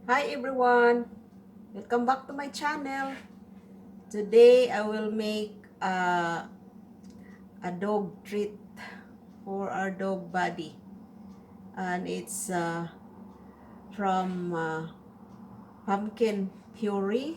Hi everyone, welcome back to my channel. Today I will make a dog treat for our dog Buddy, and it's from pumpkin puree.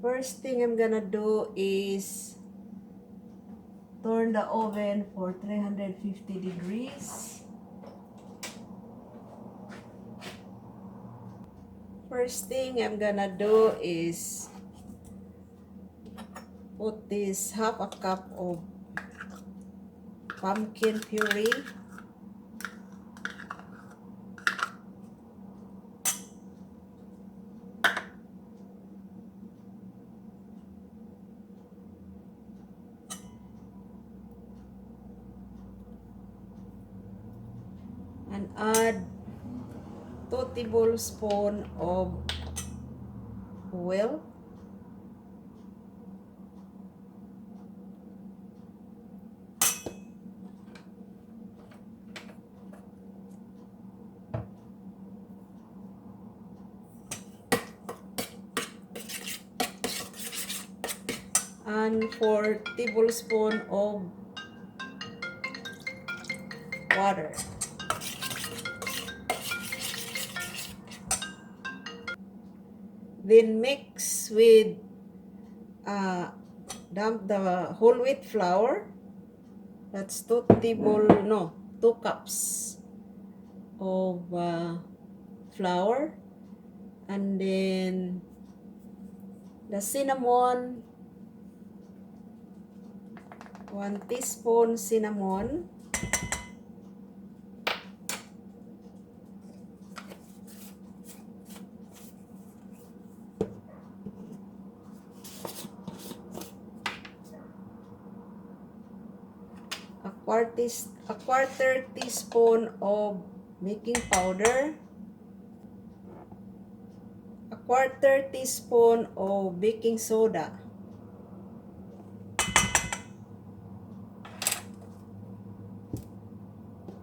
First thing I'm gonna do is turn the oven for 350 degrees. First thing I'm gonna do is put this half a cup of pumpkin puree. And add 2 tablespoons of oil, and 4 tablespoons of water. Then mix with dump the whole wheat flour. That's 2 cups of flour, and then the cinnamon, 1 teaspoon cinnamon, a quarter teaspoon of baking powder, a quarter teaspoon of baking soda,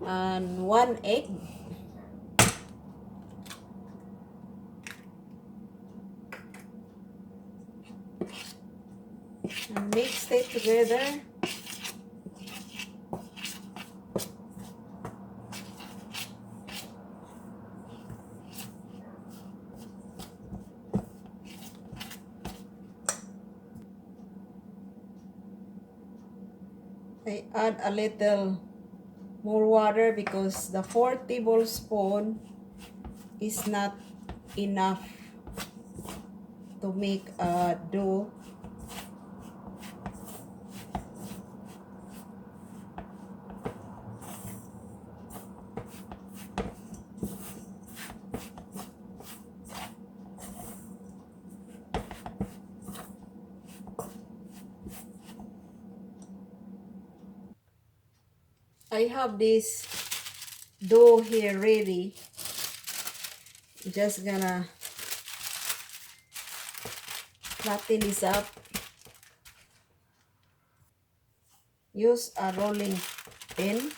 and 1 egg. And mix it together. I add a little more water because the 4 tablespoons is not enough to make a dough. I have this dough here ready. Just gonna flatten this up. Use a rolling pin.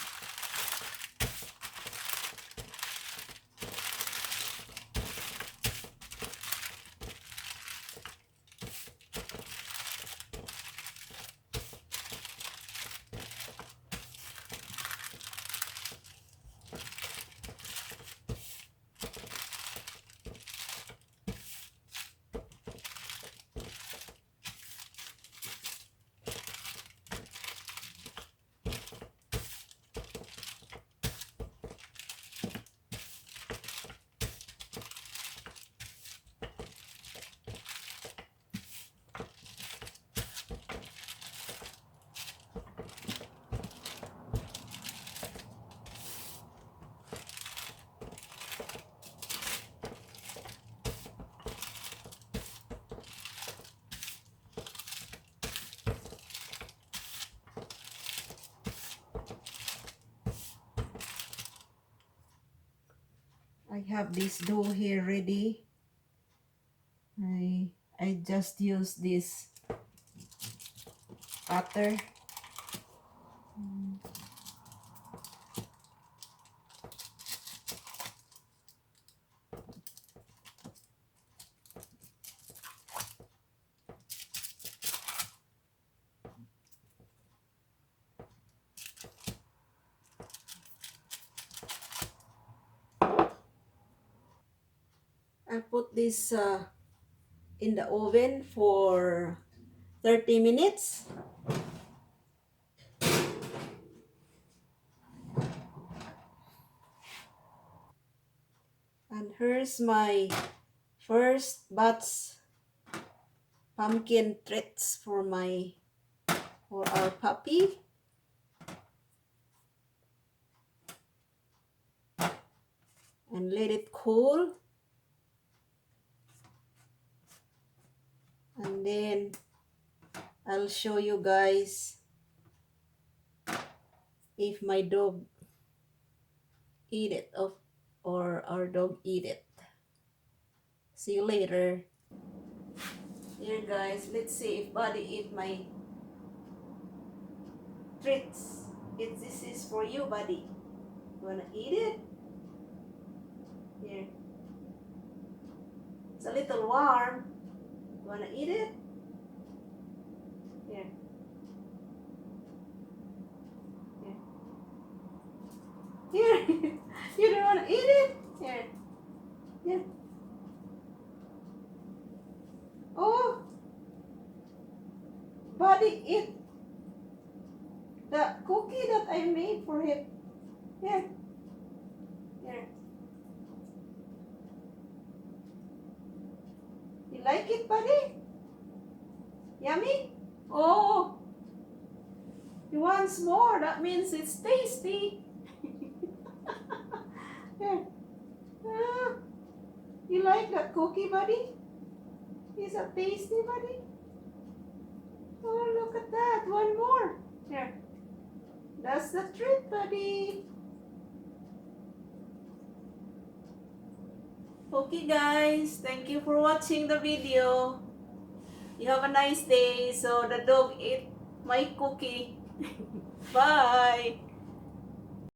I have this dough here ready. I just use this butter. I put this in the oven for 30 minutes. And here's my first batch pumpkin treats for our puppy. And let it cool. And then I'll show you guys if my dog eat it or our dog eat it. See you later. Here guys, let's see if Buddy eat my treats. This is for you, Buddy. You wanna eat it? Here. It's a little warm. You wanna eat it? Here. Here. Here. You don't wanna eat it? Here. Here. Oh, Buddy eat the cookie that I made for him. Here. Here. You like it, Buddy? Yummy? Oh, he wants more. That means it's tasty. Here. Ah, you like that cookie, Buddy? Is it tasty, Buddy? Oh, look at that. One more. Here. That's the treat, Buddy. Okay, guys. Thank you for watching the video. You have a nice day. So the dog ate my cookie. Bye.